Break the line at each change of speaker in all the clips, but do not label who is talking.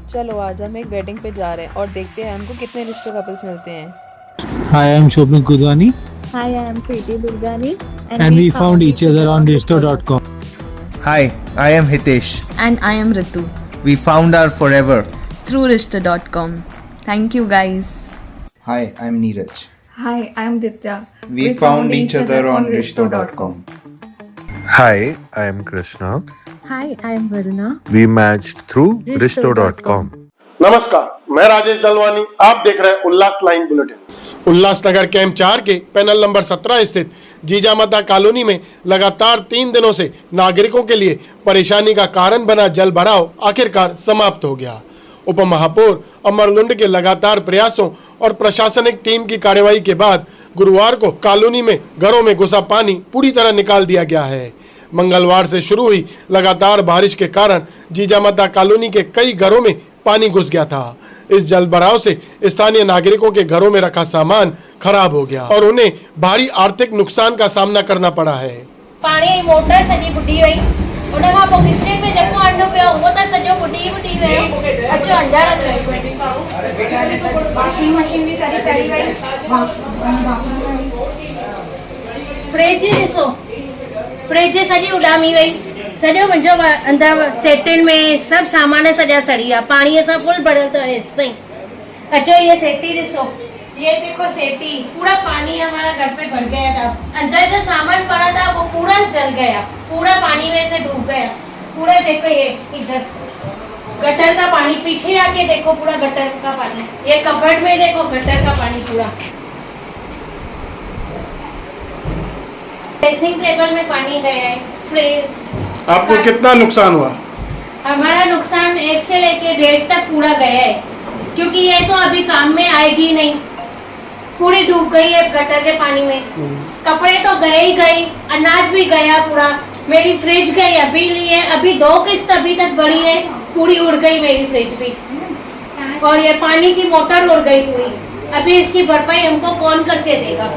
चलो आज हम एक वेडिंग पे जा रहे हैं और देखते हैं हमको कितने रिश्ते कपल्स मिलते हैं।
Hi, I'm Shobhit Gudwani
Hi, I am Preeti Durgani
and we found each other on Risto.com.
Hi, I am Hitesh.
And I am Ritu
We found our forever.
through Rishta.com. Thank you guys.
Hi, I'm Neeraj.
Hi, I am Ditya.
We found each other on Rishto.com.
Hi, I am Krishna.
Hi, I am Varuna.
We matched through Risto.com.
नमस्कार, मैं राजेश दलवानी। आप देख रहे हैं उल्लास line bulletin. Ulhasnagar camp 4 के panel number 17 स्थित Jijamata colony में लगातार 3 दिनों से नागरिकों के लिए परेशानी का कारण बना जल भराव आखिरकार समाप्त हो गया। उप महापौर अमरलुंड के लगातार प्रयासों और प्रशासनिक टीम की कार्यवाही के बाद गुरुवार को कॉलोनी में घरों में घुसा पानी पूरी तरह निकाल दिया गया है। मंगलवार से शुरू हुई लगातार बारिश के कारण जीजामाता कॉलोनी के कई घरों में पानी घुस गया था। इस जल भराव से स्थानीय नागरिकों के घरों में रखा सामान खराब हो गया और उन्हें भारी आर्थिक नुकसान का सामना करना पड़ा है।
पानी मोटर सॼी बुॾी वई, उन खां पोइ किचन में जेको आणिनो पियो उहो त सॼो बुॾी वियो। अचो अंदरि अचो। वॉशिंग मशीन बि सॼी सड़ी वई। फ्रिज ॾिसो, फ्रिज सॼी उॾामी वई। सॼो मुंहिंजो अंदरि सेटिन में सभु सामान सॼा सड़ी विया, पाणीअ सां फुल भरियल अथव हेसि ताईं। अचो ये सेटी ॾिसो, ये देखो सेटी, पूरा पानी हमारा घर पे भर गया था। अंदर जो सामान पड़ा था वो पूरा जल गया, पूरा पानी में से डूब गया। पूरा देखो ये इधर गटर का पानी, पीछे आके देखो पूरा गटर का पानी, ये कपबोर्ड में देखो गटर का पानी पूरा। ड्रेसिंग टेबल में पानी गया है। फ्रिज।
आपको कितना नुकसान हुआ?
हमारा नुकसान 1 से लेके 1.5 तक पूरा गया है, क्योंकि ये तो अभी काम में आएगी नहीं, पूरी डूब गई है गटर के पानी में। कपड़े तो गए ही गए, अनाज भी गया पूरा। मेरी फ्रिज गई, अभी ली है, अभी 2 किस्त अभी तक बड़ी है, पूरी उड़ गई मेरी फ्रिज भी। और ये पानी की मोटर उड़ गई पूरी। अभी इसकी भरपाई हमको कौन करके देगा?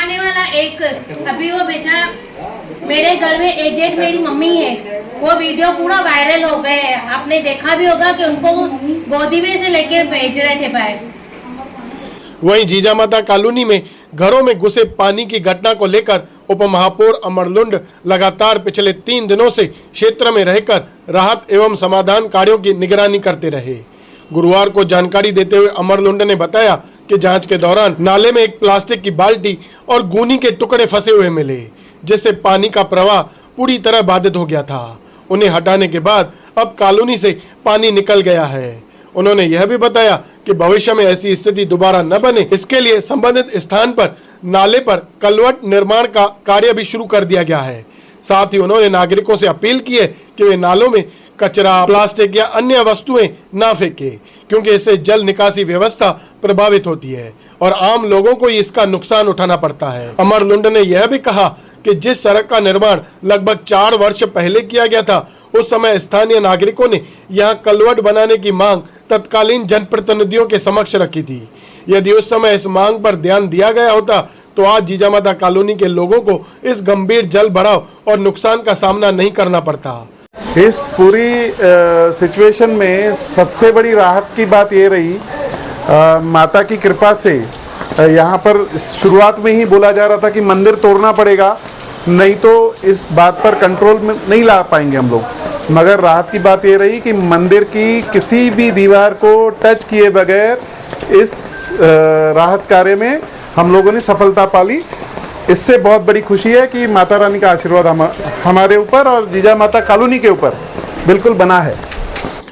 आने वाला एक, अभी वो बेचारा मेरे घर में एजेड मेरी मम्मी है, वो वीडियो पूरा वायरल हो गया है। आपने देखा भी होगा कि उनको गोदी में से लेकर भेज रहे थे बाहर।
वहीं जीजामाता कॉलोनी में घरों में घुसे पानी की घटना को लेकर उप महापौर अमरलुंड लगातार पिछले 3 दिनों से क्षेत्र में रहकर राहत एवं समाधान कार्यों की निगरानी करते रहे। गुरुवार को जानकारी देते हुए अमरलुंड ने बताया कि जांच के दौरान नाले में एक प्लास्टिक की बाल्टी और गूनी के टुकड़े फंसे हुए मिले, जिससे पानी का प्रवाह पूरी तरह बाधित हो गया था। उन्हें हटाने के बाद अब कॉलोनी से पानी निकल गया है। उन्होंने यह भी बताया कि भविष्य में ऐसी स्थिति दोबारा न बने, इसके लिए संबंधित स्थान पर नाले पर कलवट निर्माण का कार्य भी शुरू कर दिया गया है। साथ ही उन्होंने नागरिकों से अपील की है कि वे नालों में कचरा, प्लास्टिक या अन्य वस्तुएं ना फेंके, क्योंकि इससे जल निकासी व्यवस्था प्रभावित होती है और आम लोगों को इसका नुकसान उठाना पड़ता है। अमरलुंड ने यह भी कहा कि जिस सड़क का निर्माण लगभग 4 वर्ष पहले किया गया था, उस समय स्थानीय नागरिकों ने यहां कलवट बनाने की मांग तत्कालीन जनप्रतिनिधियों के समक्ष रखी थी। यदि उस समय इस मांग पर ध्यान दिया गया होता तो आज जीजामाता कॉलोनी के लोगों को इस गंभीर जल भराव और नुकसान का सामना नहीं करना पड़ता।
इस पूरी सिचुएशन में सबसे बड़ी राहत की बात ये रही, माता की कृपा से यहाँ पर शुरुआत में ही बोला जा रहा था कि मंदिर तोड़ना पड़ेगा, नहीं तो इस बात पर कंट्रोल में नहीं ला पाएंगे हम लोग। मगर राहत की बात ये रही कि मंदिर की किसी भी दीवार को टच किए बगैर इस राहत कार्य में हम लोगों ने सफलता पाली। इससे बहुत बड़ी खुशी है कि माता रानी का आशीर्वाद हमारे ऊपर और जीजामाता कॉलोनी के ऊपर बिल्कुल बना है।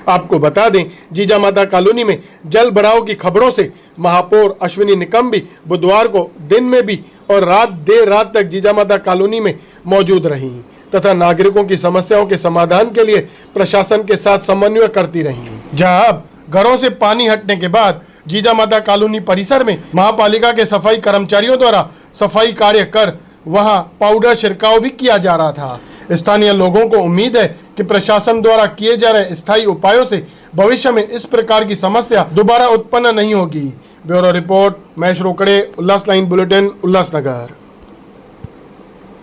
आपको बता दें, जीजामाता कॉलोनी में जल भराव की खबरों से महापौर अश्विनी निकम भी बुधवार को दिन में भी और देर रात तक जीजामाता कॉलोनी में मौजूद रहीं तथा नागरिकों की समस्याओं के समाधान के लिए प्रशासन के साथ समन्वय करती रहीं। जहां अब घरों से पानी हटने के बाद जीजामाता कॉलोनी परिसर में महापालिका के सफाई कर्मचारियों द्वारा सफाई कार्य कर वहां पाउडर छिड़काव भी किया जा रहा था। स्थानीय लोगों को उम्मीद है कि प्रशासन द्वारा किए जा रहे स्थायी उपायों से भविष्य में इस प्रकार की समस्या दोबारा उत्पन्न नहीं होगी। ब्यूरो रिपोर्ट, महेश रोकड़े, उल्लास लाइन बुलेटिन, उल्लासनगर।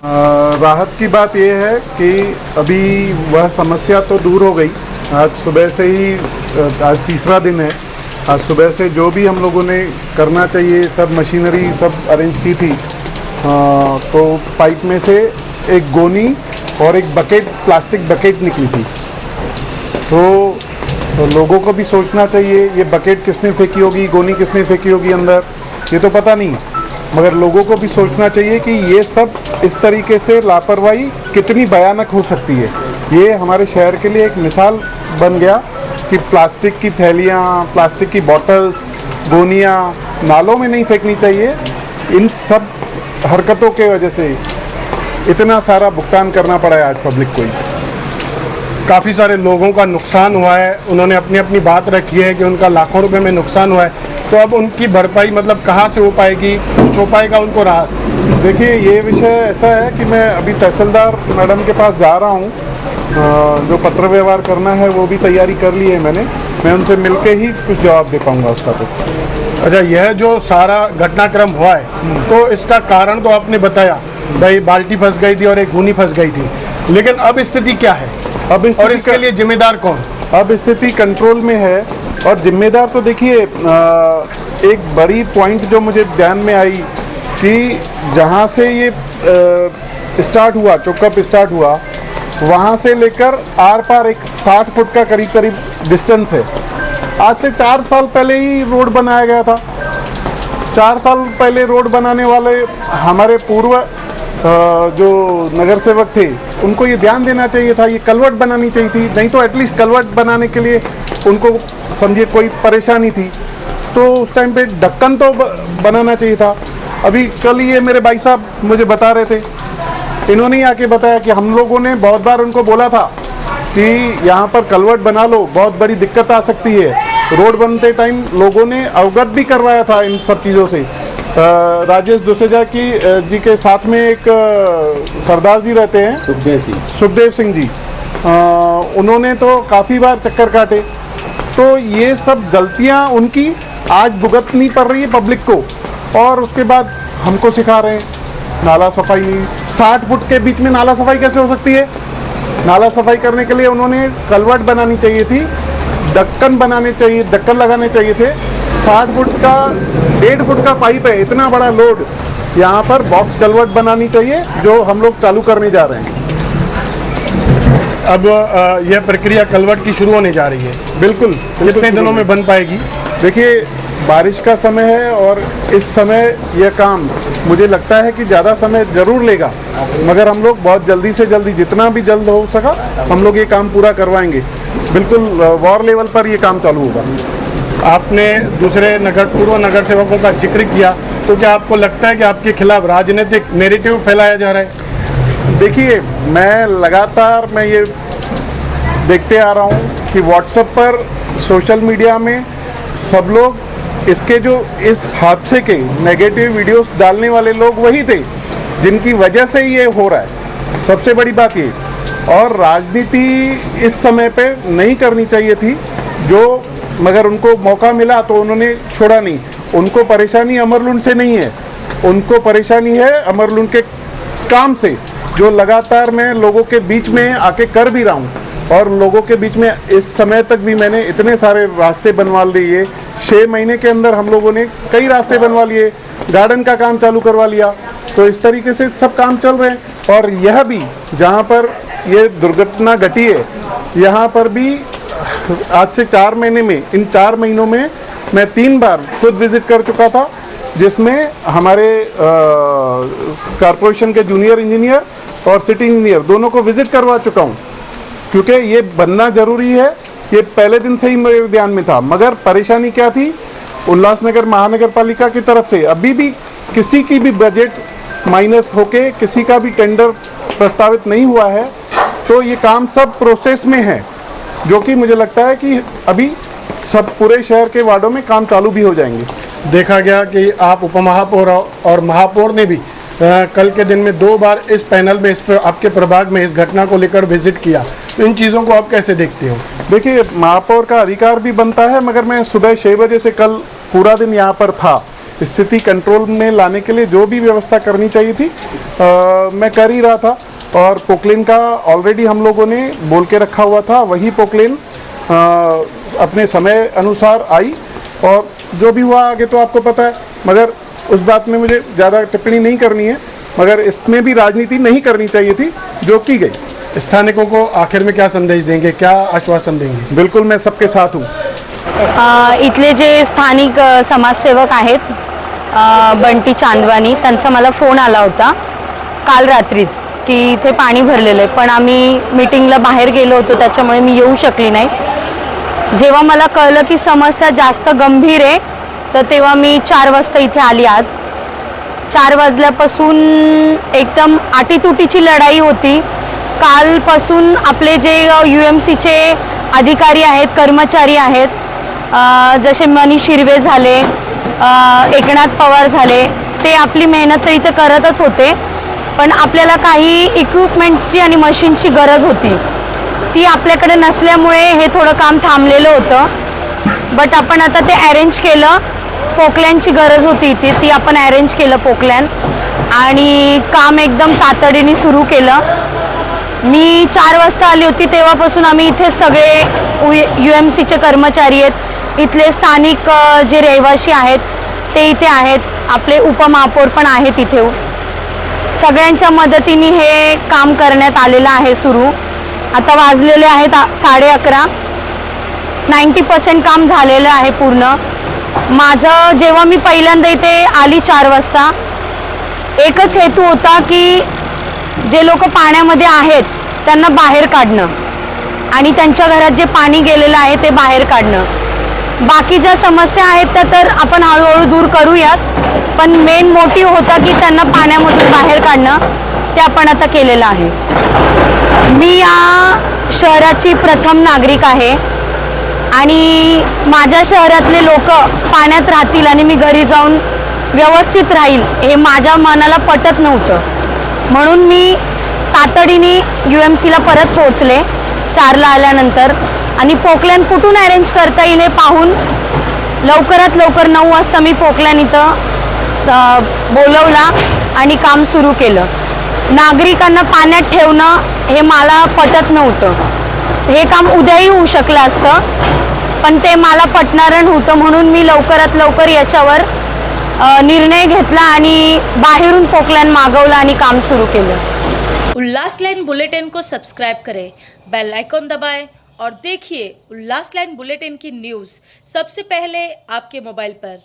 राहत की बात यह है कि अभी वह समस्या तो दूर हो गई। आज सुबह से ही, आज तीसरा दिन है, आज सुबह से जो भी हम लोगों ने करना चाहिए सब मशीनरी सब अरेंज की थी। तो पाइप में से एक गोनी और एक बकेट, प्लास्टिक बकेट निकली थी। तो लोगों को भी सोचना चाहिए ये बकेट किसने फेंकी होगी, गोनी किसने फेंकी होगी अंदर, ये तो पता नहीं, मगर लोगों को भी सोचना चाहिए कि ये सब इस तरीके से लापरवाही कितनी भयानक हो सकती है। ये हमारे शहर के लिए एक मिसाल बन गया कि प्लास्टिक की थैलियाँ, प्लास्टिक की बॉटल्स, गोनियाँ नालों में नहीं फेंकनी चाहिए। इन सब हरकतों के वजह से इतना सारा भुगतान करना पड़ा है आज पब्लिक को ही।
काफ़ी सारे लोगों का नुकसान हुआ है, उन्होंने अपनी अपनी बात रखी है कि उनका लाखों रुपए में नुकसान हुआ है। तो अब उनकी भरपाई मतलब कहाँ से हो पाएगी, कुछ हो पाएगा उनको राहत?
देखिए ये विषय ऐसा है कि मैं अभी तहसीलदार मैडम के पास जा रहा हूँ। जो पत्र व्यवहार करना है वो भी तैयारी कर ली है मैंने, मैं उनसे मिलके ही कुछ जवाब दे पाऊँगा उसका। तो
अच्छा, यह जो सारा घटनाक्रम हुआ है तो इसका कारण तो आपने बताया, भाई बाल्टी फंस गई थी और एक गोनी फंस गई थी, लेकिन अब स्थिति क्या है?
अब
और इसके लिए जिम्मेदार कौन?
अब स्थिति कंट्रोल में है और जिम्मेदार तो देखिए, एक बड़ी पॉइंट जो मुझे ध्यान में आई कि जहाँ से ये स्टार्ट हुआ, चोकअप स्टार्ट हुआ, वहाँ से लेकर आर पार एक 60 फुट का करीब करीब डिस्टेंस है। आज से 4 साल पहले ही रोड बनाया गया था। 4 साल पहले रोड बनाने वाले हमारे पूर्व जो नगर सेवक थे उनको ये ध्यान देना चाहिए था, ये कलवट बनानी चाहिए थी, नहीं तो एटलीस्ट कलवट बनाने के लिए उनको समझिए कोई परेशानी थी तो उस टाइम पे ढक्कन तो बनाना चाहिए था। अभी कल ये मेरे भाई साहब मुझे बता रहे थे, इन्होंने ही आके बताया कि हम लोगों ने बहुत बार उनको बोला था कि यहाँ पर कलवट बना लो, बहुत बड़ी दिक्कत आ सकती है। रोड बनते टाइम लोगों ने अवगत भी करवाया था इन सब चीज़ों से। राजेश दुसेजा जी के साथ में एक सरदार जी रहते हैं, सुखदेव सिंह जी, उन्होंने तो काफ़ी बार चक्कर काटे। तो ये सब गलतियां उनकी आज भुगतनी पड़ रही है पब्लिक को, और उसके बाद हमको सिखा रहे हैं नाला सफाई नहीं। 60 फुट के बीच में नाला सफाई कैसे हो सकती है? नाला सफाई करने के लिए उन्होंने कलवट बनानी चाहिए थी, ढक्कन बनाने चाहिए, ढक्कन लगाने चाहिए थे। 60 फुट का 1.5 फुट का पाइप है, इतना बड़ा लोड, यहाँ पर बॉक्स कलवट बनानी चाहिए जो हम लोग चालू करने जा रहे हैं।
अब यह प्रक्रिया कलवट की शुरू होने जा रही है। बिल्कुल, कितने दिनों में बन पाएगी?
देखिए बारिश का समय है और इस समय यह काम मुझे लगता है कि ज़्यादा समय ज़रूर लेगा, मगर हम लोग बहुत जल्दी से जल्दी, जितना भी जल्द हो सका हम लोग ये काम पूरा करवाएंगे। बिल्कुल वॉर लेवल पर ये काम चालू होगा।
आपने दूसरे पूर्व नगर सेवकों का जिक्र किया, तो क्या आपको लगता है कि आपके खिलाफ राजनीतिक नैरेटिव फैलाया जा रहा है?
देखिए मैं ये देखते आ रहा हूँ कि व्हाट्सएप पर, सोशल मीडिया में सब लोग इसके जो इस हादसे के नेगेटिव वीडियोस डालने वाले लोग वही थे जिनकी वजह से ये हो रहा है। सबसे बड़ी बात ये, और राजनीति इस समय पे नहीं करनी चाहिए थी, जो मगर उनको मौका मिला तो उन्होंने छोड़ा नहीं। उनको परेशानी अमरलुंड से नहीं है, उनको परेशानी है अमरलुंड के काम से, जो लगातार मैं लोगों के बीच में आके कर भी रहा हूँ। और लोगों के बीच में इस समय तक भी मैंने इतने सारे रास्ते बनवा लिए, 6 महीने के अंदर हम लोगों ने कई रास्ते बनवा लिए, गार्डन का काम चालू करवा लिया। तो इस तरीके से सब काम चल रहे हैं। और यह भी जहाँ पर ये दुर्घटना घटी है, यहाँ पर भी आज से 4 महीने में, इन 4 महीनों में मैं 3 बार खुद विजिट कर चुका था, जिसमें हमारे कॉरपोरेशन के जूनियर इंजीनियर और सिटी इंजीनियर दोनों को विजिट करवा चुका हूँ, क्योंकि ये बनना ज़रूरी है। ये पहले दिन से ही मेरे ध्यान में था, मगर परेशानी क्या थी, उल्लासनगर महानगर पालिका की तरफ से अभी भी किसी की भी बजट माइनस होके किसी का भी टेंडर प्रस्तावित नहीं हुआ है। तो ये काम सब प्रोसेस में है, जो कि मुझे लगता है कि अभी सब पूरे शहर के वार्डों में काम चालू भी हो जाएंगे।
देखा गया कि आप उपमहापौर और महापौर ने भी कल के दिन में 2 बार इस पैनल में, आपके प्रभाग में इस घटना को लेकर विजिट किया। तो इन चीज़ों को आप कैसे देखते हो?
देखिए महापौर का अधिकार भी बनता है, मगर मैं सुबह 6 बजे से कल पूरा दिन यहाँ पर था, स्थिति कंट्रोल में लाने के लिए जो भी व्यवस्था करनी चाहिए थी मैं कर ही रहा था। और पोकलेन का ऑलरेडी हम लोगों ने बोल के रखा हुआ था, वही पोकलेन अपने समय अनुसार आई और जो भी हुआ आगे तो आपको पता है। मगर उस बात में मुझे ज़्यादा टिप्पणी नहीं करनी है, मगर इसमें भी राजनीति नहीं करनी चाहिए थी जो की गई।
स्थानिकों को आखिर में क्या संदेश देंगे, क्या आश्वासन देंगे?
बिल्कुल मैं सबके साथ हूँ।
इथले जे स्थानिक समाजसेवक आहेत बंटी चांदवानी, त्यांचा मला फोन आला होता काल रात्रीच की इथे पाणी भरलेलं आहे, पण आम्ही मीटिंगला बाहेर गेलो होतो त्याच्यामुळे मी येऊ शकली नाही। जेव्हा मला कळलं की समस्या जास्त गंभीर आहे तर तेव्हा मी 4 वाजता इथे आली। आज 4 वाजल्यापासून एकदम आटीतुटीची लढाई होती। कालपासून आपले जे UMCचे अधिकारी आहेत, कर्मचारी आहेत, जसे मनीष हिरवे झाले, एकनाथ पवार झाले, ते आपली मेहनत तर इथे करतच होते, पण आपल्याला काही इक्विपमेंट्सची आणि मशीनची गरज होती। ती आपल्याकडे नसल्यामुळे हे थोडं काम थांबलेलं होतं। बट आपण आता ते अरेंज केलं। पोकलॅनची गरज होती इथे, ती आपण अरेंज केलं पोकलॅन आणि काम एकदम तातडीने सुरू केलं। मी 4 वाजता आली होती तेव्हापासून आम्ही इथे सगळे UMCचे कर्मचारी आहेत, इथले स्थानिक जे रहिवासी आहेत ते इथे आहेत, आपले उपमहापौर पण आहेत इथे। सगळ्यांच्या मदतीने हे काम करण्यात आलेलं आहे सुरू। आता वाजलेले आहेत 11:30। 90% काम झालेलं आहे पूर्ण। माझं जेव्हा मी पहिल्यांदा इथे आली 4 वाजता, एकच हेतू होता की जे लोक पाण्यामध्ये आहेत त्यांना बाहेर काढणं आणि त्यांच्या घरात जे पाणी गेलेलं आहे ते बाहेर काढणं। बाकी ज्या समस्या आहेत त्या तर आपण हळूहळू दूर करूयात, पण मेन मोटिव्ह होता की त्यांना पाण्यामधून बाहेर काढणं, ते आपण आता केलेलं आहे। मी या शहराची प्रथम नागरिक आहे आणि माझ्या शहरातले लोक पाण्यात राहतील आणि मी घरी जाऊन व्यवस्थित राहील हे माझ्या मनाला पटत नव्हतं, म्हणून मी तातडीने UMCला परत पोहोचले 4ला आल्यानंतर आणि पोकलॅन कुठून अरेंज करता येईल हे पाहून लवकरात लवकर 9 वाजता मी पोकलॅन इथं बोलवला आणि काम सुरू केलं। नागरिकांना पाण्यात ठेवणं हे मला पटत नव्हतं। हे काम उद्याही होऊ शकलं असतं, पण ते मला पटणारं नव्हतं, म्हणून मी लवकरात लवकर याच्यावर निर्णय घेतला आणि बाहेरून पोकलॅन मागवला आणि काम सुरू केलं।
उल्लास लाइन बुलेटिन को सब्सक्राइब करें, बेल आइकॉन दबाएं और देखिए उल्लास लाइन बुलेटिन की न्यूज़ सबसे पहले आपके मोबाइल पर।